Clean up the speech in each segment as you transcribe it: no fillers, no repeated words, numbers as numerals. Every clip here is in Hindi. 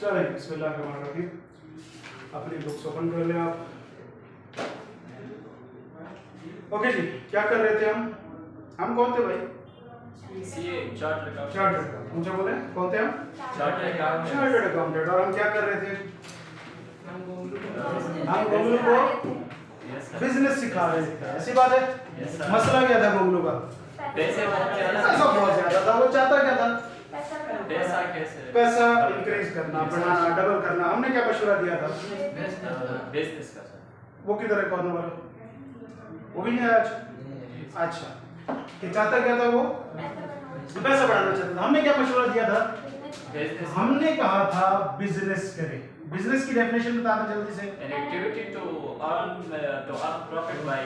चलिए बिस्मिल्लाहिर्रहमानिर्रहीम। अपनी बुक्स ओपन कर लें आप। ओके जी, क्या कर रहे थे हम कौन थे भाई? चार्टर्ड। मुझे बोले कौन थे हम? Chartered accountant. और हम क्या कर रहे थे? हम गोगलू को बिजनेस सिखा रहे थे। ऐसी बात है। मसला क्या था गोगलू का? पैसा बहुत ज्यादा था। वो चाहता क्या था? पैसा इंक्रीज करना, बढ़ाना, डबल करना। हमने क्या मशवरा दिया था? बिजनेस का। वो किधर है कॉर्नर वाला? वो भी नहीं आया आज? अच्छा, कि चाहता क्या था वो? पैसा बढ़ाना चाहता था। हमने क्या मशवरा दिया था? हमने कहा था बिजनेस करें। बिजनेस की डेफिनेशन बताना जल्दी से। An activity to earn profit by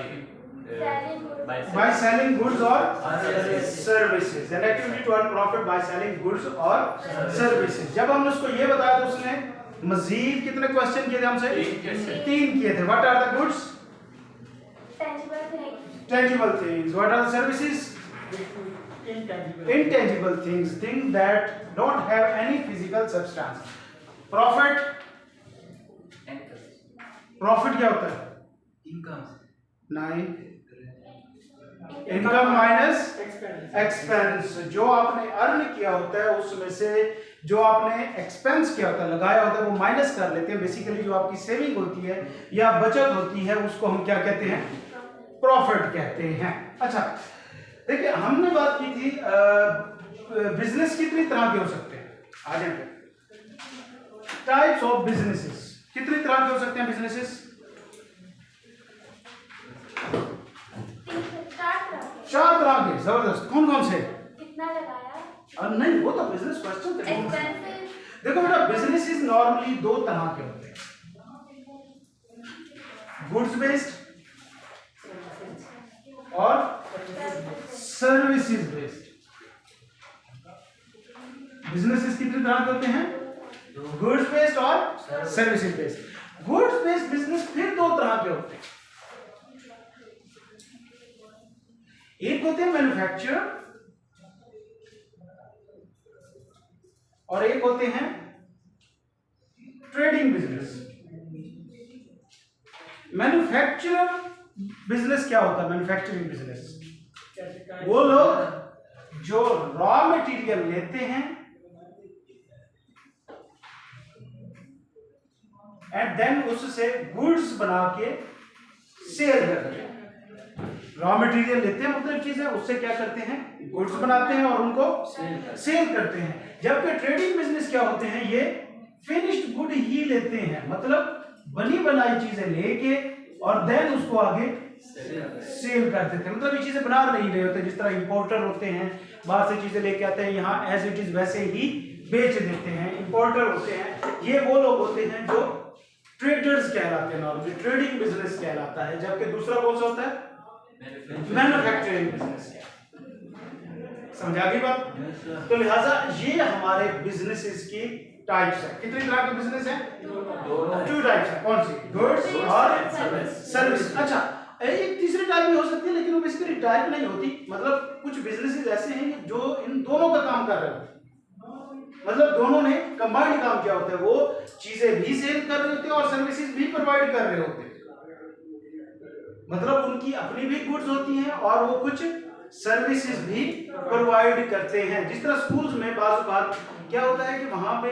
selling goods or Services. services. An activity to earn profit by selling goods or services. जब हमने उसको ये बताया तो उसने मजीद कितने क्वेश्चन किए थे हमसे? 3 किए थे। What are the goods? Tangible things. What are the services? Intangible things. Things that don't have any physical substance. Profit. Profit क्या होता है? नहीं, इनकम माइनस एक्सपेंस। जो आपने अर्न किया होता है उसमें से जो आपने एक्सपेंस किया होता है, लगाया होता है, वो माइनस कर लेते हैं। बेसिकली जो आपकी सेविंग होती है या बचत होती है उसको हम क्या कहते हैं? प्रॉफिट कहते हैं। अच्छा, देखिए हमने बात की थी बिजनेस कितनी तरह के हो सकते हैं। आगे टाइप्स ऑफ बिजनेसेस। कितनी तरह के हो सकते हैं बिजनेसेस? 4 तरह के। जबरदस्त। कौन कौन से? कितना लगाया? नहीं, वो तो बिजनेस क्वेश्चन थे। देखो बेटा, बिजनेस इज नॉर्मली 2 तरह के होते हैं, गुड्स बेस्ड और सर्विसेज बेस्ड। बिजनेसेस कितने तरह के होते हैं? गुड्स बेस्ड और services based. Goods based business फिर 2 तरह के होते हैं। एक होते हैं मैन्युफैक्चरर और एक होते हैं ट्रेडिंग बिजनेस। मैन्युफैक्चरर बिजनेस क्या होता है? मैन्युफैक्चरिंग बिजनेस वो लोग जो रॉ मटेरियल लेते हैं एंड देन उससे गुड्स बना के सेल करते हैं। रॉ मटेरियल लेते हैं, मतलब चीज है, उससे क्या करते हैं? गुड्स बनाते हैं और उनको सेल करते हैं। जबकि ट्रेडिंग बिजनेस क्या होते हैं? ये फिनिश्ड गुड ही लेते हैं, मतलब बनी बनाई चीजें लेके और देन उसको आगे सेल कर देते हैं। मतलब ये चीजें बना नहीं रहे होते। जिस तरह इंपोर्टर होते हैं, बाहर से चीजें लेके आते हैं, यहाँ एज इट इज वैसे ही बेच देते हैं। इंपोर्टर होते हैं, ये वो लोग होते हैं जो ट्रेडर्स कहलाते हैं। नॉर्मली ट्रेडिंग बिजनेस कहलाता है। जबकि दूसरा कौन सा होता है? Manufacturing business. समझा गई बात? तो लिहाजा ये हमारे बिजनेसेस की टाइप्स है। कितनी तरह के बिजनेस है? 2 टाइप्स है। कौन सी? गुड्स और सर्विस। अच्छा, एक तीसरी टाइप भी हो सकती है, लेकिन वो बेसिकली टाइप नहीं होती। मतलब कुछ बिजनेसेस ऐसे हैं जो इन दोनों का काम कर रहे होते हैं। मतलब दोनों ने कंबाइंड काम किया होता है। वो चीजें भी सेल कर रहे होते हैं और सर्विसेज भी प्रोवाइड कर रहे होते हैं। मतलब उनकी अपनी भी गुड्स होती हैं और वो कुछ सर्विसेज भी प्रोवाइड करते हैं। जिस तरह स्कूल्स में बात क्या होता है कि वहां पे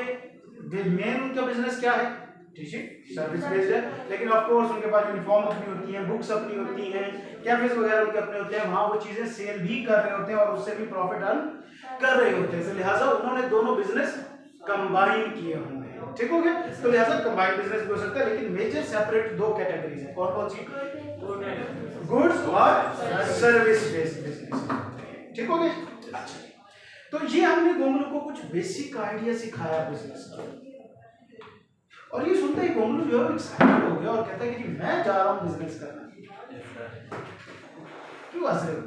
मेन उनका बिजनेस क्या है? ठीक है, सर्विस बेस्ड है, लेकिन ऑफ कोर्स उनके पास यूनिफॉर्म अपनी होती है, बुक्स अपनी होती हैं, कैफेज वगैरह उनके अपने होते हैं। वहां वो चीजें सेल भी कर रहे होते हैं और उससे भी प्रॉफिट अर्न कर रहे होते हैं। तो लिहाजा उन्होंने दोनों बिजनेस कंबाइन किए होंगे। ठीक हो गया? तो लिहाजा कंबाइंड बिजनेस भी हो सकता है, लेकिन मेजर सेपरेट 2 कैटेगरीज है। कौन कौन सी? गुड्स और सर्विस बेस्ड बिजनेस। ठीक हो गया? अच्छा, तो ये हमने गोंगलू को कुछ बेसिक आइडिया सिखाया बिजनेस का। और ये सुनते ही गोंगलू जो है एक्साइटेड हो गया और कहता है कि जी मैं जा रहा हूं बिजनेस करना। क्यों हंस रहे हो?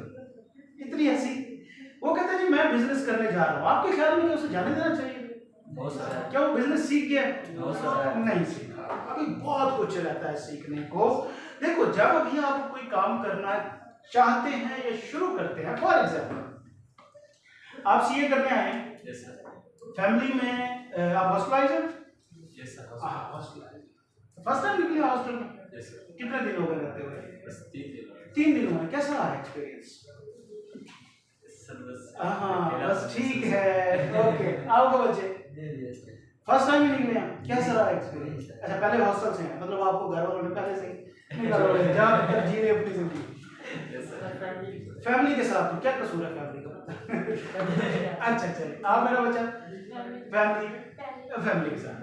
इतनी हंसी। वो कहता है जी मैं बिजनेस करने जा रहा हूं। आपके ख्याल में क्या उसे जाने देना चाहिए? क्या वो बिजनेस सीख गया? नहीं सीखा। अभी बहुत कुछ रहता है सीखने को। देखो, जब भी आप कोई काम करना चाहते हैं या शुरू करते हैं, फॉर एग्जाम्पल आप सीए करने आए, फैमिली में आप हॉस्पिटलाइज हैं, Yes, sir. Hostel first time निकले हॉस्टल में? Yes, sir. कितने दिन हो गए रहते हुए? बस 3 दिन। 3 दिन हुए। कैसा रहा एक्सपीरियंस? सर बस हाँ बस ठीक है। ओके आओगे बच्चे? फर्स्ट टाइम ही निकले हैं, कैसा रहा एक्सपीरियंस? अच्छा पहले हॉस्टल से हैं, मतलब आपको घर वालों ने पहले से निकाला जहाँ जी रहे अपनी जिंदगी। Yes, sir. फैमिली के साथ में क्या कसूर है फैमिली का? अच्छा चलिए आप मेरा बच्चा फैमिली के साथ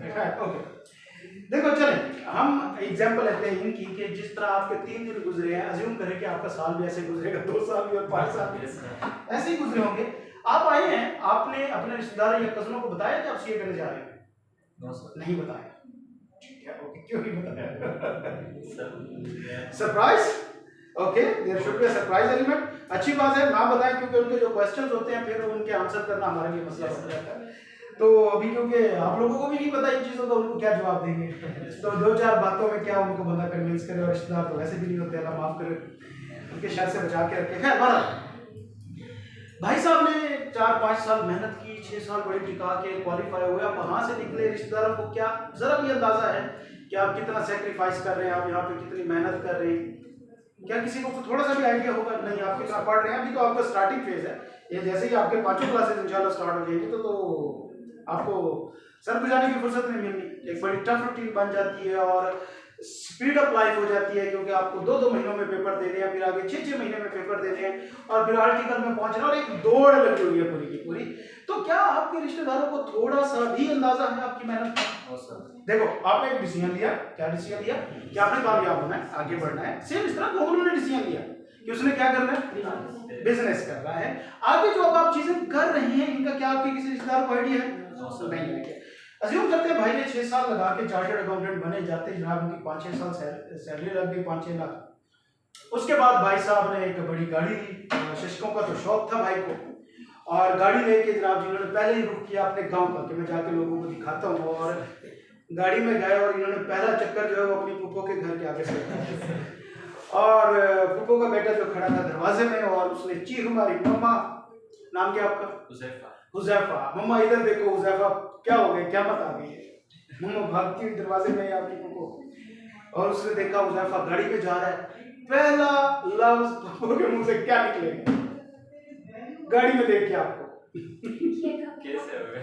ओके। देखो चलें हम एग्जांपल लेते हैं इनकी कि जिस तरह आपके 3 दिन गुजरे हैं, अज्यूम करें कि आपका साल भी ऐसे गुजरेगा, 2 साल भी और 5 साल भी Yes, sir. ऐसे ही गुजरे होंगे। आप आए हैं, आपने अपने रिश्तेदारों या कजनों को बताया कि आप सीए करने जा रहे हैं? No, sir. नहीं बताया। ठीक है ओके, क्यों नहीं बताया? Sir. Surprise okay, there should be a surprise element. अच्छी बात है ना बताएं, क्योंकि उनके जो क्वेश्चंस होते हैं फिर उनके आंसर करना हमारे लिए मसला हो जाता है। तो अभी क्योंकि आप लोगों को भी नहीं पता इन चीज़ों का, उनको क्या जवाब देंगे? तो 2-4 बातों में क्या उनको बंदा कन्विंस करे, और रिश्तेदार तो वैसे भी नहीं होते, अल्लाह माफ़ करे, उनके शर से बचा के रखे। खैर बहरहाल भाई साहब ने 4-5 साल मेहनत की, 6 साल बड़ी टिका के क्वालिफाई हुए, आप वहाँ से निकले। रिश्तेदारों को क्या ज़रा भी अंदाज़ा है कि आप कितना सेक्रीफाइस कर रहे हैं, आप यहाँ पे कितनी मेहनत कर रहे हैं? क्या किसी को थोड़ा सा भी आइडिया होगा? नहीं, आपके साथ पढ़ रहे हैं, अभी तो आपका स्टार्टिंग फेज है। ये जैसे ही आपके 5 क्लासेस इंशाल्लाह स्टार्ट हो जाएंगी तो आपको सर बुझाने की फुर्सत नहीं मिलनी, एक बड़ी टफ रूटीन बन जाती है और स्पीड अप लाइफ हो जाती है, क्योंकि आपको 2-2 महीनों में पेपर देने हैं, फिर आगे 6-6 महीने में पेपर देने हैं, और फिर आर्टिकल में पहुंचना, और एक दौड़ लगी हुई है पूरी की पूरी। तो क्या आपके रिश्तेदारों को थोड़ा सा भी अंदाजा है आपकी मेहनत का? No, sir. देखो आपने एक डिसीजन लिया, क्या डिसीजन लिया कि आपने कामयाब होना है, आगे बढ़ना है। सेम इस तरह गोलू ने डिसीजन लिया कि उसने क्या करना है, बिजनेस करना है। आगे जो अब आप चीजें कर रहे हैं, इनका क्या आपके किसी रिश्तेदार को आइडिया है? नहीं है। अज्यूम करते हैं भाई ने 6 साल लगा के चार्टर्ड अकाउंटेंट बने, जाते जनाब उनकी 5-6 साल सैलरी लग गई, 5-6 लाख। उसके बाद भाई साहब ने एक बड़ी गाड़ी ली, शिक्षकों का तो शौक था भाई को, और गाड़ी लेके जनाब जिन्होंने पहले ही रुक किया अपने गांव का कि मैं जाके लोगों को दिखाता हूँ, और गाड़ी में गए और इन्होंने पहला चक्कर जो है वो अपनी पुप्पो के घर के आगे से और पुप्पो का बेटा जो खड़ा था दरवाजे में, और उसने चीख मारी, मम्मा, नाम क्या आपका? हुज़ैफा. हुज़ैफा, मम्मा इधर देखो, हुज़ैफा क्या हो गया, क्या बात आ गई है? मम्मा भागती हुई दरवाजे में आपकी पुप्पो, और उसने देखा हुज़ैफा गाड़ी पे जा रहा है। पहला लफ्ज पुप्पो के मुंह से क्या निकलेगा गाड़ी में देख के आपको? कैसे हो गया?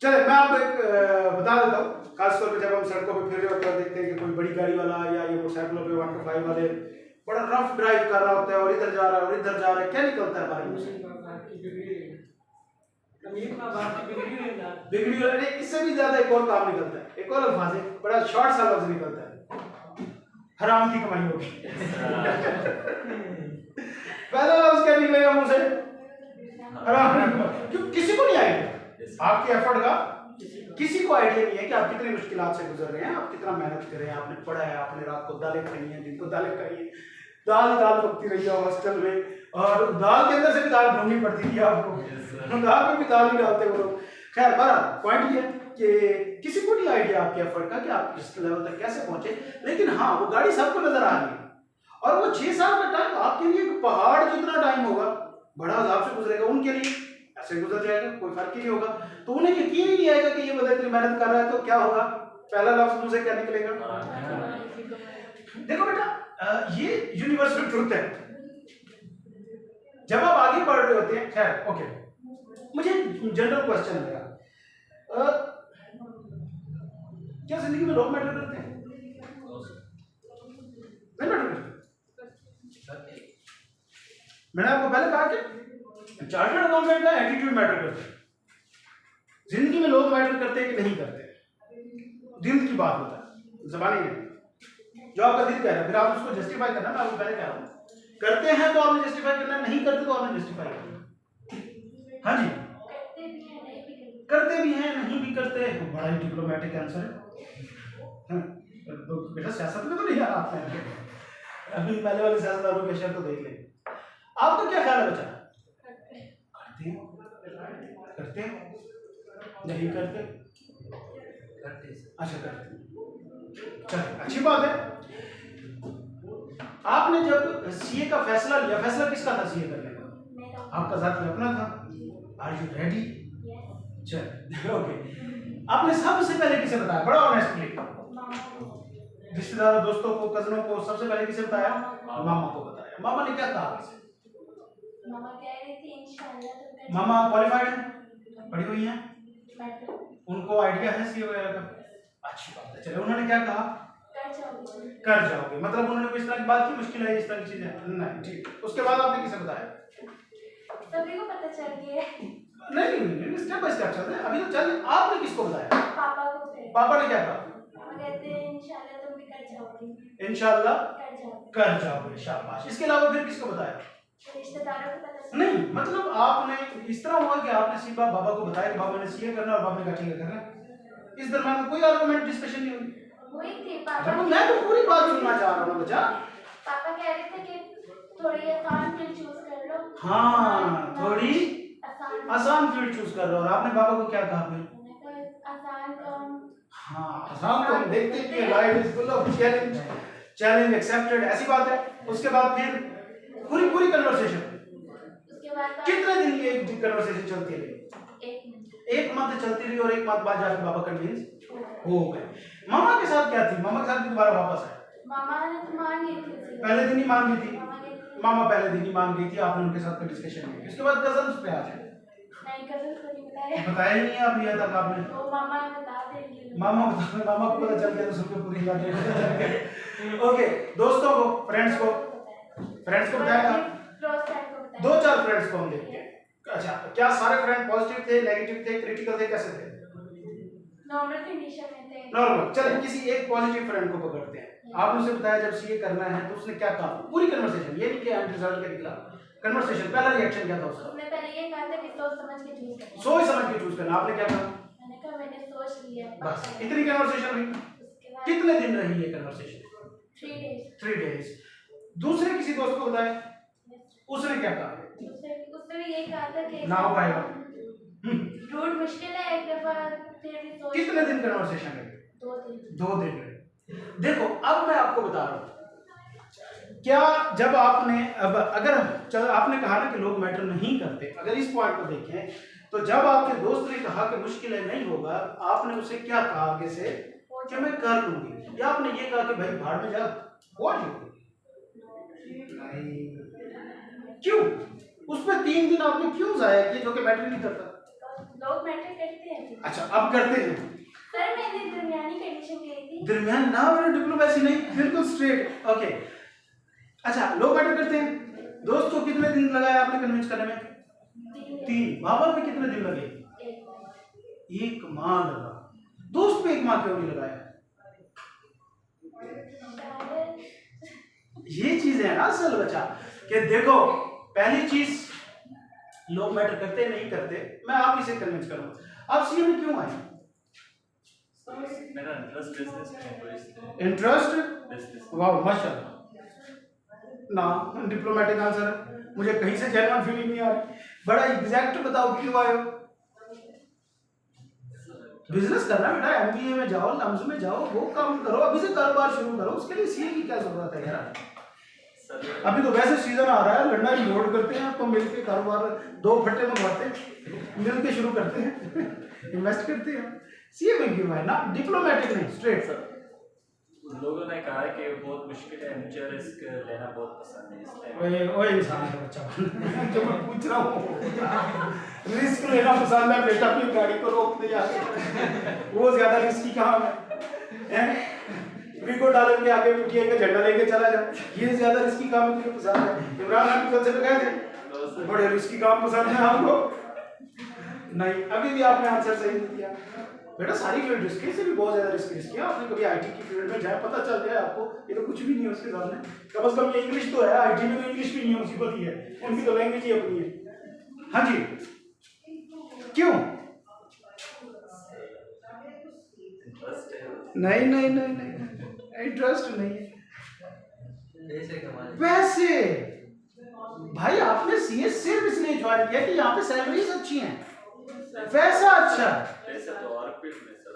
चले मैं आपको एक बता देता हूँ, खासतौर पे जब हम सड़कों पे फिर रहे होते हैं, देखते हैं कि कोई बड़ी गाड़ी वाला या ये मोटरसाइकिलों पे 125 वाले बड़ा रफ ड्राइव कर रहा होता है, और इधर जा रहा है और इधर जा रहा है, क्या निकलता है हमारे मुंह से? बिगड़ी हुई। अरे इससे भी ज्यादा एक और काम निकलता है, एक और अल्फाज है, बड़ा शॉर्ट सा लफ्ज निकलता है, हराम की कमाई होगी। पहला लफ्ज क्या निकलेगा मुंह से? हराम। क्यों? किसी को नहीं आएगा आपके एफर्ट का, किसी को आइडिया नहीं है कि आप कितनी मुश्किलात से गुजर रहे हैं, आप कितना मेहनत कर रहे हैं, आपने पढ़ा है, आपने रात को दालें खाई हैं, दिन को दालें खाई हैं, दाल पकती रही है हॉस्टल में, और दाल के अंदर से भी दाल ढूंढनी पड़ती थी आपको, दाल में भी दाल नहीं डालते वो लोग। खैर बड़ा पॉइंट ये कि किसी को नहीं आइडिया आपके एफर्ट का कि आप इस लेवल तक कैसे पहुंचे, लेकिन हाँ वो गाड़ी सबको नजर आ रही है, और वो 6 साल का टाइम आपके लिए एक पहाड़ जितना टाइम होगा, बड़ा अजाब से गुजरेगा, उनके लिए ऐसे गुजर जाएगा, कोई फर्क ही नहीं होगा। तो उन्हें यकीन ही नहीं आएगा कि ये बंदा इतनी मेहनत कर रहा है, तो क्या होगा? पहला लफ्ज मुंह से क्या निकलेगा? देखो बेटा ये यूनिवर्सल ट्रुथ है। जब आप आगे बढ़ रहे होते हैं, खैर ओके, मुझे जनरल क्वेश्चन है क्या जिंदगी में लोग मैटर करते हैं? नहीं मैटर करते। मैंने आपको पहले कहा कि चार्टर्ड अकाउंटेंट का एटीट्यूड मैटर करता है। जिंदगी में लोग मैटर करते हैं कि नहीं करते, दिल की बात होता है, ज़बानी नहीं। जो आपका दिल कह रहा है फिर आप उसको जस्टिफाई करना। मैं आपको पहले कह रहा हूँ, करते हैं तो आपने जस्टिफाई करना, नहीं करते तो आपने जस्टिफाई करना। हाँ जी, करते भी हैं नहीं भी करते, बड़ा ही डिप्लोमेटिक आंसर है। बेटा सियासत में तो नहीं आ रहा आपने, अभी पहले वाले सियासतदानों के शर्त तो देख लें। आपका क्या ख्याल है बच्चा? करते नहीं करते? अच्छा करते, चलिए अच्छी बात है। आपने जब सीए का फैसला लिया, फैसला किसका था सीए करने का? आपका जाती अपना था। Are you ready? चल ओके, आपने सबसे पहले किसे बताया? बड़ा ऑनेस्टली। मामा को। रिश्तेदारों, दोस्तों को, कजनों को सबसे पहले किसे बताया? मामा को बताया। मामा ने क्या कहा आपसे? मामा कह रही थी इंशाल्लाह तुम कर मामा क्वालिफाइड है, पढ़ी हुई है, जाओगे। उनको आइडिया है सीए वगैरह का, अच्छी बात है। चलो, उन्होंने क्या कहा? कर जाओगे। कर जाओगे, मतलब उन्होंने कोई इस तरह की बात की मुश्किल है इस तरह की चीजें नहीं, ठीक। उसके बाद आपने किसे बताया? सभी को पता चल गया है। नहीं, स्टेप बाय स्टेप चलते हैं, अभी तो चल। आपने किसको बताया? पापा को फिर पापा ने क्या कहा? पापा कहते हैं इंशाल्लाह तुम भी कर जाओगे। इंशाल्लाह कर जाओगे। कर जाओगे, शाबाश। इसके अलावा फिर किसको बताया? रिश्तेदारों को पता चल नहीं, मतलब आपने इस तरह हुआ कि आपने सीधा बाबा को बताया कि बाबा ने सीए करना और बाबा ने कहा ठीक है करना। इस दरम्यान कोई आर्गुमेंट डिस्कशन नहीं हुई? वही थी अच्छा, पापा। तो मैं तो पूरी बात सुनना चाह रहा हूँ बच्चा। पापा कह रहे थे कि थोड़ी आसान फील्ड चूज कर लो। हाँ, थोड़ी आसान। आसान फील्ड चूज कर लो। और आपने बाबा को क्या कहा फिर? मैंने कहा आसान काम। हाँ, आसान तो हम देखते ही हैं, life is full of challenge, challenge accepted, ऐसी बात है। उसके बाद फिर पूरी कन्वर्सेशन उसके बाद कितने दिन ये कन्वर्सेशन चलती रही? 1 मिनट। 1 मंथ चलती रही और 1 मंथ बाद जाके बाबा कन्विंस हो गए। मामा के साथ क्या थी? मामा के साथ भी दोबारा वापस आए? मामा ने तो मान ली थी उसी पहले दिन ही मान गई थी। मामा कहते थे मामा पहले दिन ही मान गई थी, आपने उनके साथ कोई डिस्कशन नहीं की। उसके बाद कजन्स पे आ जाए, नहीं कजन को नहीं बताया। बताया ही नहीं अभी तक आपने। वो मामा बता देंगे। मामा को पता चल गया तो सबको पूरी बात है। ओके, दोस्तों को, फ्रेंड्स को बताया था? क्लोज फ्रेंड को बताया। 2-4 फ्रेंड्स को हम देखते हैं। अच्छा, क्या सारे फ्रेंड पॉजिटिव थे, नेगेटिव थे, क्रिटिकल थे, कैसे थे? नॉर्मल कंडीशन में थे। नॉर्मल। चलिए किसी एक पॉजिटिव फ्रेंड को पकड़ते हैं। आपने उसे बताया जब सीए करना है तो उसने क्या कहा? पूरी कन्वर्सेशन, ये नहीं कि एंड रिजल्ट के निकला, कन्वर्सेशन पहला रिएक्शन क्या था उसका? उसने पहले ये कहा था कि सोच समझ के चूज करना। सोच समझ के चूज करना। आपने क्या कहा? मैंने कहा मैंने सोच लिया। बस इतनी कन्वर्सेशन हुई। उसके बाद कितने दिन रही ये कन्वर्सेशन? 3 डेज। 3 डेज। दूसरे किसी दोस्त को बताया, उसने क्या कहा? उसने भी ये कहा था कि ना हो पाएगा। रूट मुश्किल है एक दफा, फिर भी सोच। कितने दिन कन्वर्सेशन रही? 2 दिन। 2 दिन रही। देखो, अब मैं आपको बता रहा हूँ, क्या जब आपने आपने कहा ना कि लोग मैटर नहीं करते, अगर इस पॉइंट को देखें तो जब आपके दोस्त ने कहा कि मुश्किल है नहीं होगा, आपने उसे क्या कहा आगे से कि मैं कर लूंगी, या आपने ये कहा कि भाई भाड़ में जा? क्यों? उस पर 3 दिन आपने क्यों जाया किए जो कि मैटर नहीं करता? लोग मैटर करते हैं। अच्छा, अब करते हैं। सर मैंने दरमियानी कंडीशन कही थी। दरमियान ना, मैंने डिप्लोमेसी नहीं, बिल्कुल स्ट्रेट। ओके, अच्छा, लोग मैटर करते हैं। दोस्त को कितने दिन लगाया आपने कन्विंस करने में? 3। बाबा पे कितने दिन लगे? 1 माह लगा। दोस्त पे 1 माह क्यों नहीं लगाया? ये चीज है ना असल बच्चा, कि देखो, पहली चीज लोग मैटर करते नहीं करते, मैं आप इसे कन्विंस करूंगा। आप सीए में क्यों आए? मेरा इंटरेस्ट बिजनेस में है, तो इसलिए। इंटरेस्ट? बिजनेस। वाह, माशाल्लाह। ना डिप्लोमेटिक आंसर है, मुझे कहीं से जेन्युइन फीलिंग नहीं आ रही। बड़ा एग्जैक्ट बताओ क्यों आए हो? बिजनेस करना बेटा, एमबीए में जाओ, लम्स में जाओ, वो काम करो, अभी से कारोबार शुरू करो। उसके लिए सीए की क्या जरूरत है यार? अभी तो वैसे सीजन आ रहा है, लड़ना लोड करते हैं, आपको मिलके कारोबार 2 फट्टे मंगवाते हैं, मिलके शुरू करते हैं, इन्वेस्ट करते हैं। सीए में क्यों है? ना डिप्लोमेटिक नहीं, स्ट्रेट। सर, लोगों ने कहा कि बहुत मुश्किल है, मुझे रिस्क लेना बहुत पसंद है, इसलिए। ओए इंसान है बच्चा, जो मैं पूछ रहा हूँ, रिस्क लेना पसंद है बेटा, अपनी गाड़ी को रोक दे जाके, वो ज्यादा रिस्की काम है? वीगो डालर के आगे पीटीआई का झंडा लेके चला जाए, ये ज्यादा रिस्की काम है? तुझे पसंद है? इमरान खान कल से गए थे, बड़े रिस्की काम पसंद है आपको? नहीं, अभी भी आपने आंसर सही नहीं दिया बेटा। सारी फील्ड रिस्की, से भी बहुत ज्यादा रिस्की है। आपने कभी आईटी की फील्ड में जाए, पता चल गया आपको ये तो कुछ भी नहीं है उसके सामने। कम से कम ये इंग्लिश तो है, आईटी में तो इंग्लिश भी नहीं है, मुसीबत ही है, उनकी तो लैंग्वेज ही अपनी है। हाँ जी, क्यों? नहीं नहीं नहीं नहीं, इंटरेस्ट नहीं है। पैसे भाई, आपने सीए सिर्फ इसलिए ज्वाइन किया कि यहाँ पे सैलरीज अच्छी हैं, पैसा अच्छा है। पैसे तो और फील्ड में सर।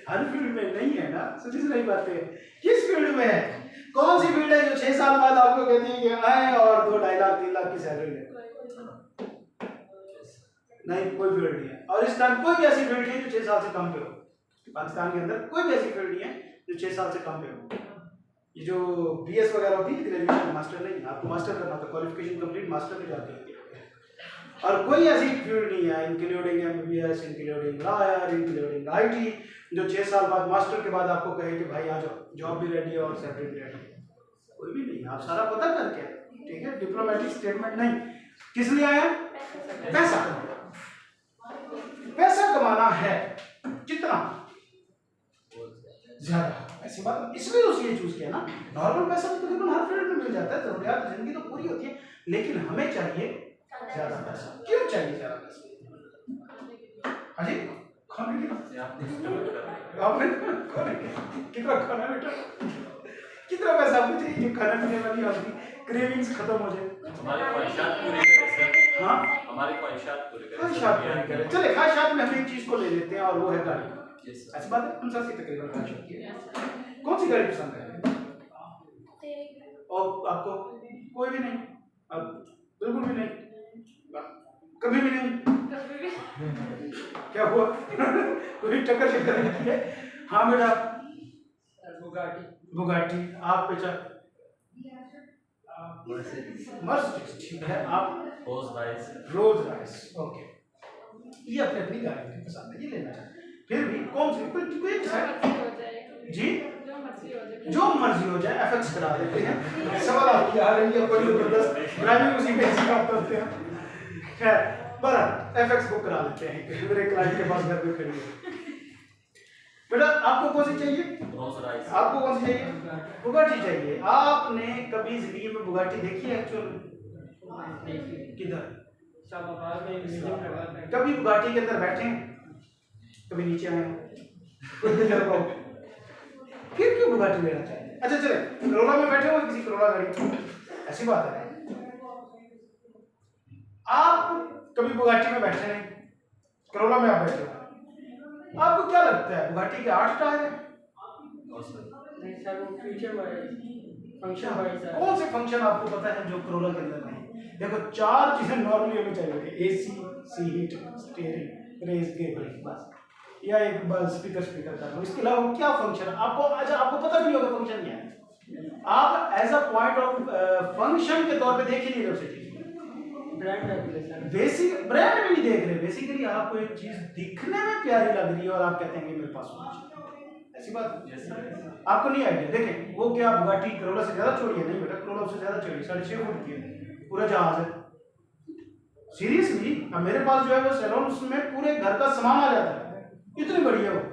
हर फील्ड में नहीं है ना, सीधी नहीं बातें। किस फील्ड में है? कौन सी फील्ड है जो 6 साल बाद आपको कहती है कि आए और 2-2.5 लाख 3 लाख की सैलरी ले? नहीं, कोई फील्ड नहीं है। और इस टाइम कोई भी ऐसी फील्ड नहीं है जो 6 साल से कम पे हो। पाकिस्तान के अंदर कोई भी ऐसी फील्ड नहीं है जो 6 साल से कम पे हो। ये जो बीएस वगैरह होती है, ग्रेजुएशन मास्टर नहीं, आपको मास्टर करना होता है, क्वालिफिकेशन कंप्लीट मास्टर में जाती है। और कोई ऐसी फील्ड नहीं है including MBBS, including lawyer, including IT, जो 6 साल बाद मास्टर के बाद आपको कहे कि भाई आ जाओ, जॉब भी रेडी है और सैलरी भी रेडी है। कोई भी नहीं, आप सारा पता करके आए, ठीक है। डिप्लोमेटिक स्टेटमेंट नहीं। किस लिए आया? पैसा कमाना। पैसा कमाना है, कितना ज्यादा, ऐसी बात, इसलिए उसने चूज किया ना। नॉर्मल पैसा तो तकरीबन हर फील्ड में मिल जाता है, जरूरियात जिंदगी तो पूरी होती है, लेकिन हमें चाहिए ज्यादा पैसा। क्यों चाहिए ज्यादा पैसा? अजी खाने की आपने कितना खाना बेटा, कितना पैसा आपको चाहिए जो खाना पीने वाली आपकी क्रेविंग्स खत्म हो जाए? हमारी ख्वाहिशात पूरी करें सर। हाँ, हमारी ख्वाहिशात पूरी करें। ख्वाहिशात पूरी करें। चले, ख्वाहिशात में हम एक चीज को ले लेते हैं और वो है गाड़ी। ऐसी बात है, हम सबसे तकरीबन ख्वाहिश होती है। कौन सी गाड़ी पसंद है? और आपको? कोई भी नहीं, अब बिल्कुल भी नहीं, कभी भी नहीं। क्या हुआ? कोई टक्कर शक्कर नहीं है? हाँ बेटा, बुगाटी। आप बेटा? मर्सिडीज, ठीक है। आप? Rolls Royce, okay. ये अपनी अपनी गाड़ी की पसंद है, ये लेना चाहते हैं। फिर भी कौन सी? कोई जी, जो मर्जी हो जाए, एफएक्स करा देते हैं। सवाल आपकी आ रही है कोई जबरदस्त, ड्राइविंग उसी पे सिखाते हैं। खैर, बराबर एफएक्स बुक करा लेते हैं, मेरे क्लाइंट के पास घर में खड़ी है। बेटा आपको कौन सी चाहिए? आपको कौन सी चाहिए? बुगाटी चाहिए। आपने कभी जिंदगी में बुगाटी देखी है एक्चुअल? किधर? कभी बुगाटी के अंदर बैठे हैं? कभी नीचे आए हो? फिर क्यों बुगाटी लेना चाहिए? अच्छा चले, करोला में बैठे हो किसी करोला गाड़ी, ऐसी बात है। आप कभी बुगाटी में बैठे नहीं, करोला में आप बैठे हो, आपको क्या लगता है बुगाटी के 8 टायर हैं? कौन से फंक्शन आपको पता है जो करोला के अंदर नहीं? देखो, 4 चीजें नॉर्मली हमें चाहिए, AC, seat, steering, race gate, bus, या एक बस स्पीकर कर लो। इसके अलावा क्या फंक्शन आपको? अच्छा, आपको पता नहीं होगा फंक्शन क्या है, आप as a point of function के तौर पे देख ही नहीं रहे उसे चीज। बेसिक ब्रांड में नहीं देख रहे, बेसिकली आपको एक चीज दिखने में प्यारी लग रही है और आप कहते हैं कि मेरे पास होना चाहिए, ऐसी बात। आपको नहीं आइडिया। देखें, वो क्या बुगाटी करोला से ज्यादा चौड़ी है? नहीं बेटा, करोला उससे ज्यादा चौड़ी, 6.5 फुट की है, पूरा जहाज है। सीरियसली, अब मेरे पास जो है वो सैलून, उसमें पूरे घर का सामान आ जाता है, इतनी बड़ी है वो।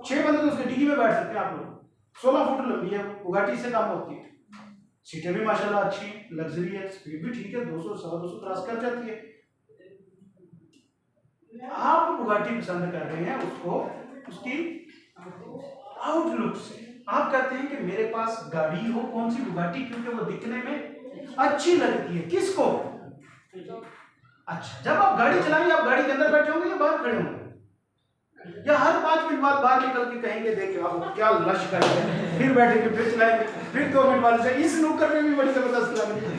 6 बंदे तो उसके डिग्गी में बैठ सकते हैं आप लोग। 16 फुट लंबी है, बुगाटी से कम होती है। सीटें भी माशाल्लाह अच्छी, लग्जरी है, स्पीड भी ठीक है, 200 250 क्रॉस कर जाती है। आप बुगाटी पसंद कर रहे हैं उसको उसकी आउटलुक से। आप कहते हैं कि मेरे पास गाड़ी हो, कौन सी? बुगाटी, क्योंकि वो दिखने में अच्छी लगती है। किसको? अच्छा, जब आप गाड़ी चलाएंगे, आप गाड़ी के अंदर बैठे होंगे या बाहर खड़े होंगे? या हर 5 मिनट बाद बाहर निकल के कहेंगे देखिए आप क्या लश कर रहे हैं, फिर बैठेंगे, फिर चलाएंगे, फिर 2 मिनट बाद से इस नुक्कड़ में भी बड़ी जबरदस्त लग रही है।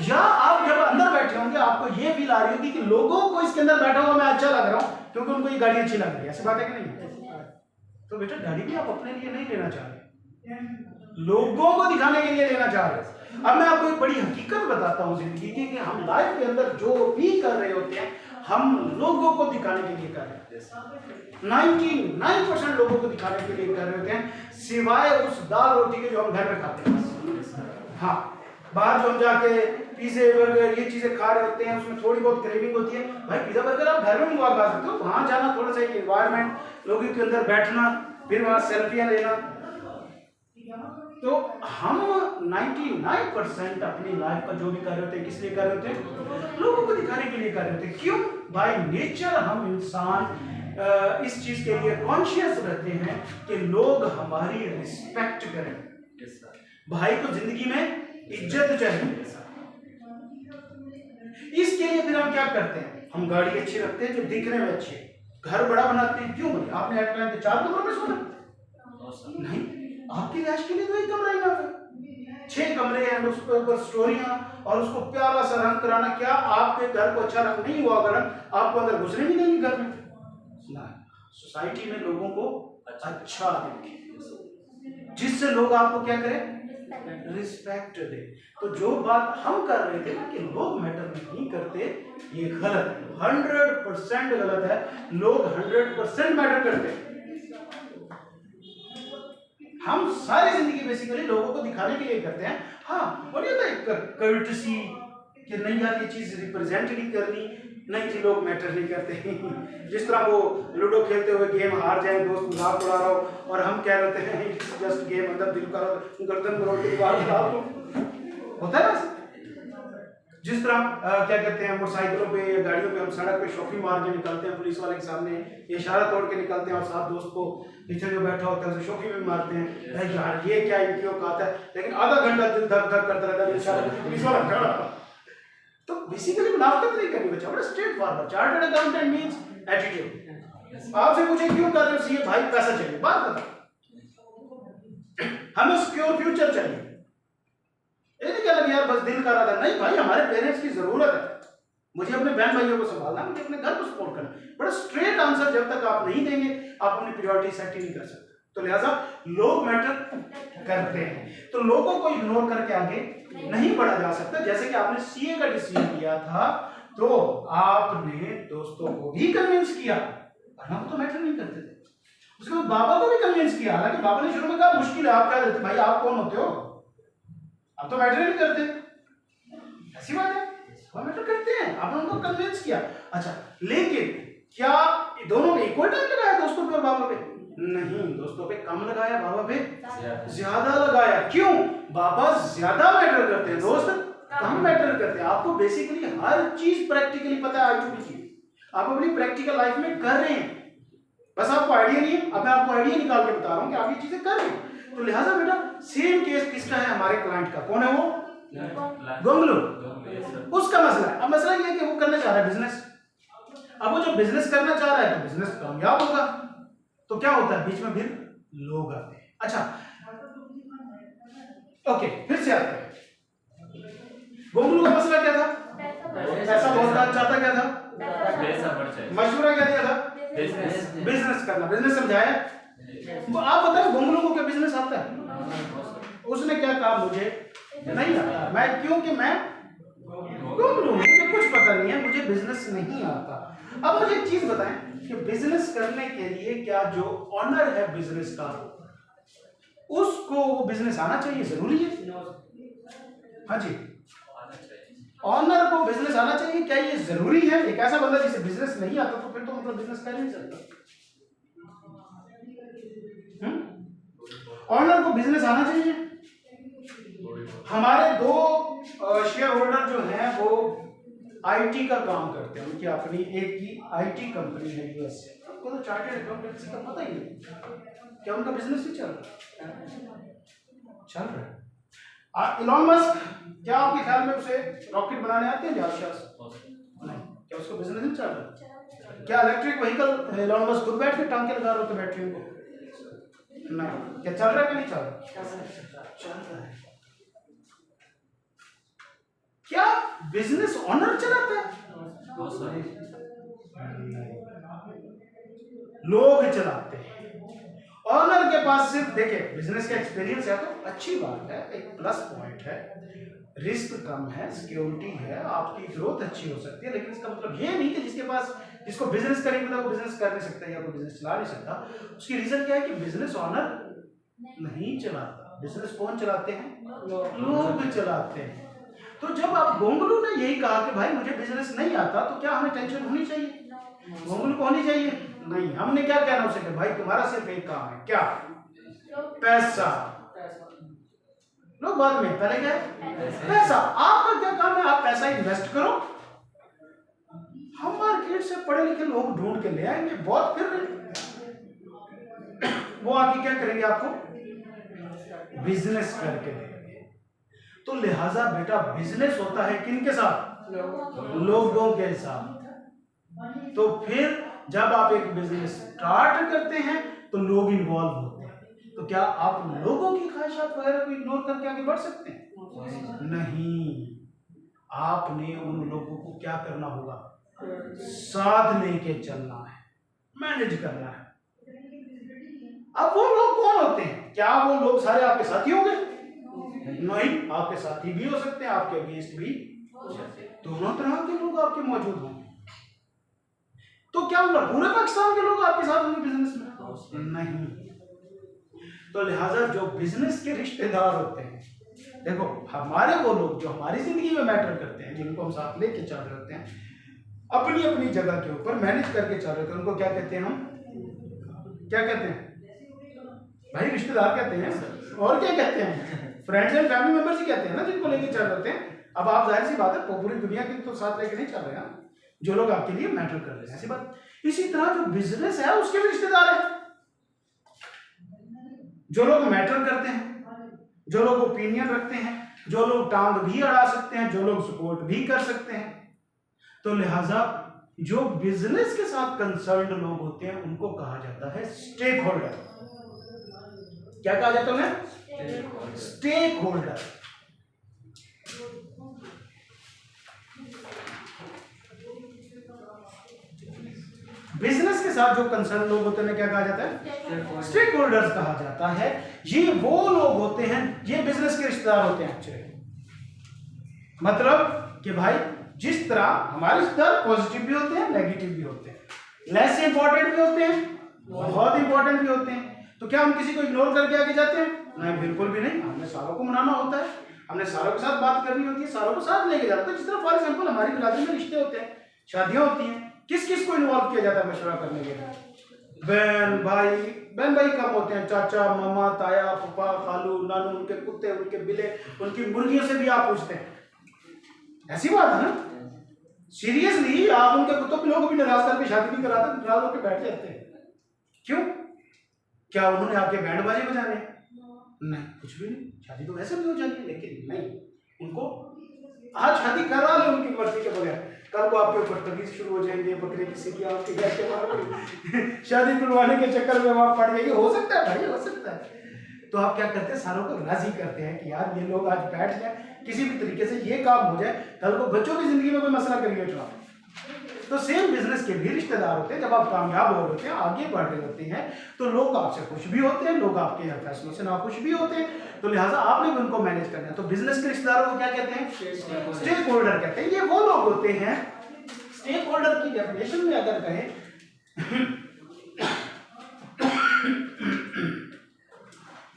या आप जब अंदर बैठे होंगे, आपको ये फील आ रही होगी कि लोगों को इसके अंदर बैठा हुआ मैं अच्छा लग रहा हूँ क्योंकि उनको ये गाड़ी अच्छी लग रही है। ऐसी बात है कि नहीं? तो बेटा, गाड़ी भी आप अपने लिए नहीं लेना चाह रहे, लोगों को दिखाने के लिए लेना चाह रहे। अब मैं आपको एक बड़ी हकीकत बताता हूँ जिंदगी की, कि हम लाइफ के अंदर जो भी कर रहे होते हैं, हम लोगों को दिखाने के लिए कर रहे होते हैं। 99% लोगों को दिखाने के लिए कर रहे होते हैं, सिवाय उस दाल रोटी के जो हम घर में खाते हैं। हाँ, बाहर जो हम जाके पिज़्ज़ा बर्गर ये चीजें खा रहे होते हैं, उसमें थोड़ी बहुत क्रेविंग होती है। भाई पिज़्ज़ा बर्गर आप घर में मंगवा खा सकते हो, वहां जाना, थोड़ा सा एनवायरनमेंट, लोगों के अंदर बैठना, फिर वहां सेल्फियां लेना। तो हम 99% अपनी लाइफ का जो भी कर रहे होते हैं, किस लिए कर रहे होते हैं? लोगों को दिखाने के लिए कर रहे होते हैं। क्यों? बाय नेचर हम इंसान इस चीज के लिए कॉन्शियस रहते हैं कि लोग हमारी रिस्पेक्ट करें। भाई को जिंदगी में इज्जत चाहिए। इसके लिए फिर हम क्या करते हैं? हम गाड़ी अच्छी रखते हैं जो दिखने में अच्छी है, घर बड़ा बनाते हैं। क्यों भाई? आपने एयरप्लेन के 4 कमरों में सोना नहीं, आपकी रैश के लिए तो एक कमरा ही ना है। 6 कमरे हैं उसके ऊपर स्टोरियां और उसको प्यारा सा रंग कराना, क्या आपके घर को अच्छा रंग नहीं हुआ अगर आपको अंदर घुसने नहीं देंगे घर में ना। सोसाइटी में लोगों को अच्छा देखें जिससे लोग आपको क्या करें, रिस्पेक्ट दे। तो जो बात हम कर रहे थे ना कि लोग मैटर नहीं करते, ये गलत है, 100% गलत है। लोग 100% मैटर करते हैं। हम सारी जिंदगी बेसिकली लोगों को दिखाने के लिए करते हैं। हाँ, और ये तो कर्टसी कि नहीं यार ये चीज रिप्रेजेंट नहीं करनी, नहीं जी लोग मैटर नहीं करते। जिस तरह वो लूडो खेलते हुए गेम हार जाए, दोस्त मजाक उड़ा रहा हो और हम कह रहे हैं इट्स जस्ट गेम, अंदर दिल का गर्दन मरोड़ के बाहर निकाल दो, होता है ना। जिस तरह क्या कहते हैं मोटरसाइकिलों पे या गाड़ियों पे हम सड़क पे शॉपिंग मार के निकलते हैं, पुलिस वाले के सामने ये इशारा तोड़ के निकलते हैं और साथ दोस्त को पीछे जो बैठा होता है उसे शॉपिंग में मारते हैं, यार ये क्या इनकी औकात है। लेकिन आधा घंटा दिल धक धक करता रहता है इशारा पुलिस वाला खड़ा। तो बेसिकली मुनाफिकत नहीं करनी बच्चा, बड़ा straight forward. Chartered accountant means attitude. आपसे पूछे क्यों कर रहे हो सीए, भाई पैसा चाहिए, बात बता, हमें सिक्योर फ्यूचर चाहिए। ये नहीं कहना यार बस दिल कर रहा था, नहीं भाई हमारे पेरेंट्स की जरूरत है, मुझे अपने बहन भाइयों को संभालना, मुझे अपने घर को सपोर्ट करना। बड़ा स्ट्रेट आंसर जब तक आप नहीं देंगे आप अपनी प्रायोरिटी सेट ही नहीं कर सकते। तो लिहाजा लोग मैटर करते हैं, तो लोगों को इग्नोर करके आगे नहीं बढ़ा जा सकता। जैसे कि आपने सीए का डिसीजन लिया था तो आपने दोस्तों को भी कन्विंस किया, वरना वो तो मैटर नहीं करते थे। उसके बाद बाबा को भी कन्विंस किया, हालांकि बाबा ने शुरू में कहा मुश्किल है, आप क्या देते भाई, आप कौन होते हो, आप तो मैटर नहीं करते। ऐसी बात है, वो मैटर करते हैं, आपने उनको कन्विंस किया। अच्छा, लेकिन क्या दोनों ने इक्वल टाइम लगाया दोस्तों पे और बाबा पे? नहीं, दोस्तों पे कम लगाया, बाबा पे ज्यादा लगाया। क्यों? बाबा ज्यादा मैटर करते हैं, दोस्त कम मैटर करते हैं। आपको बेसिकली हर चीज प्रैक्टिकली पता है, आई की आप अपनी प्रैक्टिकल लाइफ में कर रहे हैं, बस आपको आइडिया नहीं है। अब मैं आपको आइडिया निकाल के बता रहा हूं कि आप ये चीजें कर रहे हैं। तो लिहाजा बेटा सेम केस किसका है, हमारे क्लाइंट का। कौन है वो? गोंगलू। उसका मसला है, अब मसला ये है कि वो करना चाह रहा है बिजनेस। अब वो जब बिजनेस करना चाह रहा है तो बिजनेस कामयाब होगा, तो क्या होता है बीच में फिर लोग आते हैं। अच्छा ओके, फिर से आते हैं। गोंगलू का मसला क्या था? पैसा बहुत चाहता क्या था? मशवरा क्या दिया था? बिजनेस करना, बिजनेस समझाया। आप बताओ गोंगलू को क्या बिजनेस आता है? उसने क्या कहा, मुझे नहीं आता। मैं क्योंकि मैं गोंगलू, मुझे कुछ पता नहीं है, मुझे बिजनेस नहीं आता। अब मुझे एक चीज बताएं कि बिजनेस करने के लिए क्या जो ऑनर है बिजनेस का उसको वो बिजनेस आना चाहिए, जरूरी है? हाँ जी, ऑनर को बिजनेस आना चाहिए, क्या ये जरूरी है? एक ऐसा बंदा जिसे बिजनेस नहीं आता तो फिर तो मतलब बिजनेस कर नहीं सकता। ऑनर को बिजनेस आना चाहिए। हमारे 2 शेयर होल्डर जो हैं वो आईटी का काम करते हैं, उनकी अपनी एक की आईटी कंपनी है यूएस से। आपको तो चार्टर्ड अकाउंटेंसी का पता ही नहीं, क्या उनका बिजनेस भी चल रहा है? इलॉन मस्क, क्या आपके ख्याल में उसे रॉकेट बनाने आते हैं? नहीं, क्या उसका बिजनेस नहीं चल रहा? क्या इलेक्ट्रिक व्हीकल इलॉन मस्क खुद बैठ के टांके लगा रहे होते बैटरियों को? नहीं, क्या चल रहा है कि नहीं चल रहा? चल रहा है। क्या बिजनेस ऑनर चलाता है? लोग चलाते हैं। ऑनर के पास सिर्फ देखिए बिजनेस का एक्सपीरियंस है तो अच्छी बात है, एक प्लस पॉइंट है, रिस्क कम है, सिक्योरिटी है, आपकी ग्रोथ अच्छी हो सकती है। लेकिन इसका मतलब ये नहीं कि जिसको बिजनेस करने पता वो बिजनेस कर नहीं सकता या कोई बिजनेस चला नहीं सकता। उसकी रीजन क्या है कि बिजनेस ऑनर नहीं चलाता। बिजनेस कौन चलाते हैं? लोग चलाते हैं। तो जब आप गोंगलू ने यही कहा कि भाई मुझे बिजनेस नहीं आता, तो क्या हमें टेंशन होनी चाहिए? गोंगलू को होनी चाहिए? नहीं, हमने क्या कहना उसे कि भाई तुम्हारा सिर्फ एक काम है, क्या? पैसा। लोग बाद में, पहले क्या है? पैसा। आपका क्या काम है? आप पैसा इन्वेस्ट करो, हम मार्केट से पढ़े लिखे लोग ढूंढ के ले आएंगे, बहुत फिर वो आके क्या करेंगे? आपको बिजनेस करके देंगे। तो लिहाजा बेटा बिजनेस होता है किन के साथ? लोगों के साथ। तो फिर जब आप एक बिजनेस स्टार्ट करते हैं तो लोग इन्वॉल्व होते हैं। तो क्या आप लोगों की ख्वाहिशात वगैरह को इग्नोर करके आगे बढ़ सकते हैं? नहीं, आपने उन लोगों को क्या करना होगा? साथ लेके चलना है, मैनेज करना है। अब वो लोग कौन होते हैं? क्या वो लोग सारे आपके साथी होंगे? नहीं, आपके साथी भी हो सकते हैं, आपके अगेंस्ट भी, दोनों तरह के लोग आपके मौजूद होंगे। तो क्या पूरे पाकिस्तान के लोग आपके साथ होंगे बिजनेस में? नहीं। तो लिहाजा जो बिजनेस के रिश्तेदार होते हैं, देखो हमारे वो लोग जो हमारी जिंदगी में मैटर करते हैं, जिनको हम साथ लेके चल रहे होते हैं, अपनी अपनी जगह के ऊपर मैनेज करके चल रहे होते हैं, उनको क्या कहते हैं? हम क्या कहते हैं भाई? रिश्तेदार कहते हैं। और क्या कहते हैं? फ्रेंड्स एंड फैमिली मेंबर्स ही कहते हैं ना, जिनको लेके चल रहे होते हैं। अब आप जाहिर सी बात है पूरी दुनिया के तो साथ लेके नहीं चल रहे हैं, जो लोग आपके लिए मैटर कर रहे हैं, ऐसी बात। इसी तरह जो बिजनेस है उसके भी रिश्तेदार हैं, जो लोग मैटर करते हैं, जो लोग ओपिनियन रखते हैं, जो लोग टांग भी अड़ा सकते हैं, जो लोग सपोर्ट भी कर सकते हैं। तो लिहाजा जो बिजनेस के साथ कंसर्न्ड लोग होते हैं उनको कहा जाता है स्टेक होल्डर। क्या कहा जाता है? Stake holder. बिजनेस के साथ जो कंसर्न लोग होते हैं क्या कहा जाता है? स्टेक होल्डर्स कहा जाता है। ये वो लोग होते हैं, ये बिजनेस के रिश्तेदार होते हैं एक्चुअली। मतलब कि भाई जिस तरह हमारे रिश्तेदार पॉजिटिव भी होते हैं, नेगेटिव भी होते हैं, लेस इंपॉर्टेंट भी होते हैं, बहुत इंपॉर्टेंट भी होते हैं। तो क्या हम किसी को इग्नोर करके आगे जाते हैं? नहीं, बिल्कुल भी नहीं। हमने सारों को मनाना होता है, हमने सारों के साथ बात करनी होती है, सारों को साथ लेके जाना होता है। जिस तरह फॉर एग्जाम्पल हमारी बिरादरी में रिश्ते होते हैं, शादियां होती हैं, किस किस को इन्वॉल्व किया जाता है मशवरा करने के लिए? बहन भाई कम होते हैं, चाचा मामा ताया पापा खालू नानू, उनके कुत्ते उनके बिल्ले उनकी मुर्गियों से भी आप पूछते हैं। ऐसी बात है ना, सीरियसली आप उनके कुत्तों पिल्लों को भी नाराज करके शादी नहीं कराते, नाराज होकर बैठ जाते हैं। क्यों? क्या उन्होंने आपके बैंड बाजे बजाने? नहीं, कुछ भी नहीं, शादी तो वैसे भी हो जाती है। लेकिन नहीं, उनको आज शादी करा लो उनकी मर्जी के बगैर, कल को आपके ऊपर तमीज शुरू हो जाएंगे, बकरे किसी की आपके घर के बाहर शादी तुलवाने के चक्कर में वहां पड़ जाएगी। हो सकता है भाई, हो सकता है। तो आप क्या करते हैं? सारों को राजी करते हैं कि यार ये लोग आज बैठ जाए, किसी भी तरीके से ये काम हो जाए, कल को बच्चों की जिंदगी में कोई मसला करिए तो। तो सेम बिजनेस के भी रिश्तेदार होते हैं। जब आप कामयाब हो रहे होते हैं, आगे बढ़ रहे होते हैं, तो लोग आपसे खुश भी होते हैं, लोग आपके फैसलों से नाखुश भी होते हैं। तो लिहाजा आपने भी उनको मैनेज करना है। तो बिजनेस के रिश्तेदारों को क्या कहते हैं? स्टेक होल्डर कहते हैं। ये वो लोग होते हैं, स्टेक होल्डर की डेफिनेशन में अगर कहें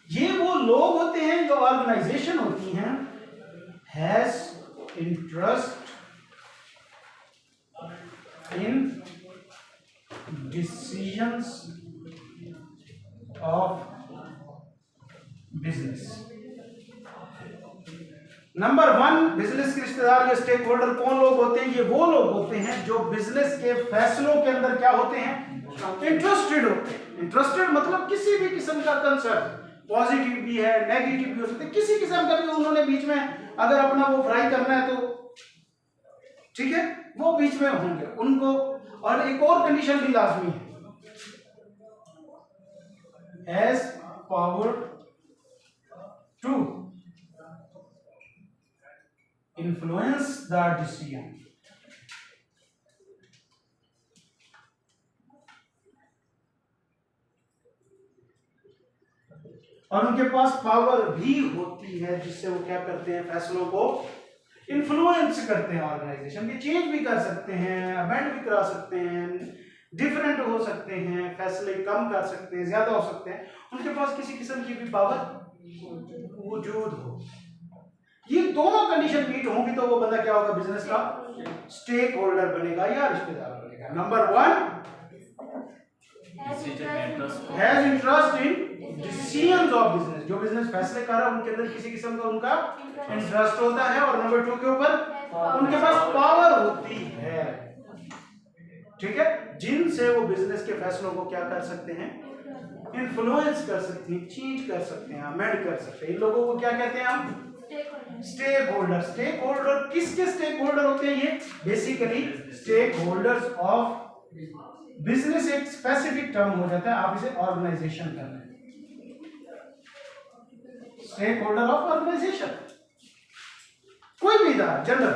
ये वो लोग होते हैं जो ऑर्गेनाइजेशन होती हैं has interest in decisions of business। Number 1 business के रिश्तेदार या स्टेक होल्डर कौन लोग होते हैं? ये वो लोग होते हैं जो बिजनेस के फैसलों के अंदर क्या होते हैं? इंटरेस्टेड होते हैं। इंटरेस्टेड मतलब किसी भी किस्म का कंसर्न, पॉजिटिव भी है, नेगेटिव भी हो सकते हैं, किसी किस्म का भी उन्होंने बीच में अगर अपना वो फ्राई करना है तो ठीक है, वो बीच में होंगे उनको। और एक और कंडीशन भी लाजमी है, as power to influence the decision. और उनके पास पावर भी होती है जिससे वो क्या करते हैं? फैसलों को इन्फ्लुएंस करते हैं, ऑर्गेनाइजेशन के चेंज भी कर सकते हैं, अमेंड भी करा सकते हैं, डिफरेंट हो सकते हैं, फैसले कम कर सकते हैं, ज्यादा हो सकते हैं। उनके पास किसी किस्म की भी पावर वजूद हो। ये दोनों कंडीशन मीट होंगी तो वो बंदा क्या होगा? बिजनेस का स्टेक होल्डर बनेगा या रिश्तेदार बनेगा। Number 1 has interest in decisions of business. जो बिजनेस फैसले कर रहा है उनके अंदर किसी किस्म का उनका इंटरेस्ट होता है। और नंबर 2 के ऊपर उनके पास पावर होती है, ठीक है, जिनसे वो बिजनेस के फैसलों को क्या कर सकते हैं? इन्फ्लुएंस कर सकते हैं, चेंज कर सकते हैं, अमेंड कर सकते हैं। इन लोगों को क्या कहते हैं हम? Stakeholder. स्टेक होल्डर किसके स्टेक होल्डर होते हैं? ये basically stakeholders of business. एक स्पेसिफिक टर्म हो जाता है, आप इसे ऑर्गेनाइजेशन कर रहे हैं। स्टेक होल्डर ऑफ ऑर्गेनाइजेशन, कोई भी इदारा जनरल,